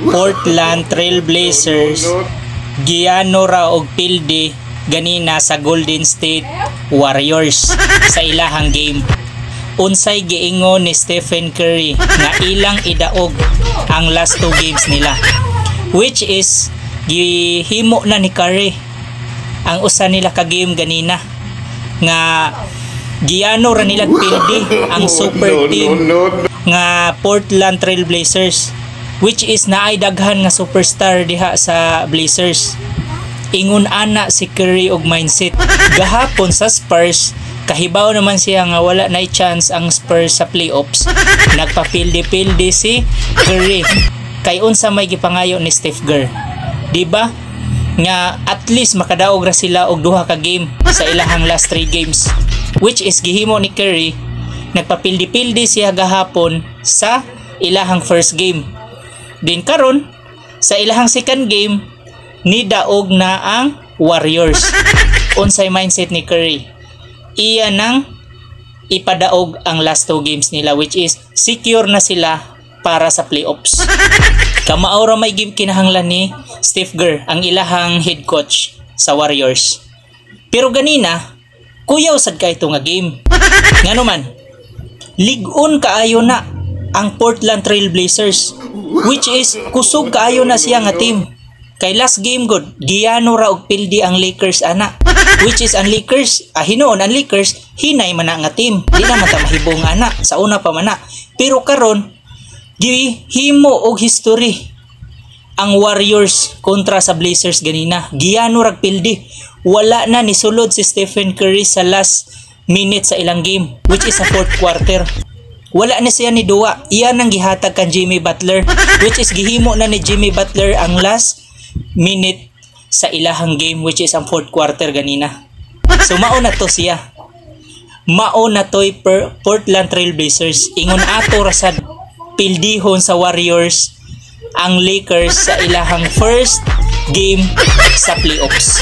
Portland Trail Blazers giyano ra og pildi ganina sa Golden State Warriors sa ilahang game. Unsay giingon ni Stephen Curry nga ilang idaog ang last 2 games nila, which is gihimo na ni Curry ang usa nila ka game ganina nga giyano ra nila pildi ang super team nga Portland Trail Blazers, which is naay daghan nga superstar diha sa Blazers. Ingon ana si Curry og mindset gahapon sa Spurs, kahibaw naman siya nga wala na chance ang Spurs sa playoffs. Nagpapildi-pildi si Curry kay unsa may gipangayo ni Steve Kerr, diba? Nga at least makadaog ra sila og 2 ka game sa ilahang last 3 games, which is gihimo ni Curry. Nagpapildi-pildi siya gahapon sa ilahang first game. Din karon sa ilahang second game ni daog na ang Warriors. Unsay mindset ni Curry? Iya nang ipadaog ang last 2 games nila, which is secure na sila para sa playoffs. Kamao ra may game kinahanglan ni Steve Kerr, ang ilahang head coach sa Warriors. Pero ganina kuyaw sad ka ito nga game. Ngano man, lig-on kaayo na ang Portland Trail Blazers, which is kusog kaayo na siya nga team. Kay last game god giyano ra og pildi ang Lakers ana, which is ang Lakers hinuon ang Lakers hinay man nga team, di na man ta mahibong ana sa una pa man na. Pero karon gihimo og history ang Warriors kontra sa Blazers ganina. Giyano ra pildi, wala na ni sulod si Stephen Curry sa last minute sa ilang game, which is sa 4th quarter. Wala na siya ni duwa, iyan ang gihatag kan Jimmy Butler, which is gihimo na ni Jimmy Butler ang last minute sa ilahang game, which is ang 4th quarter ganina. So mao na to siya, mao na to'y Portland Trail Blazers. Ingon ato rasad pildihon sa Warriors ang Lakers sa ilahang first game sa playoffs.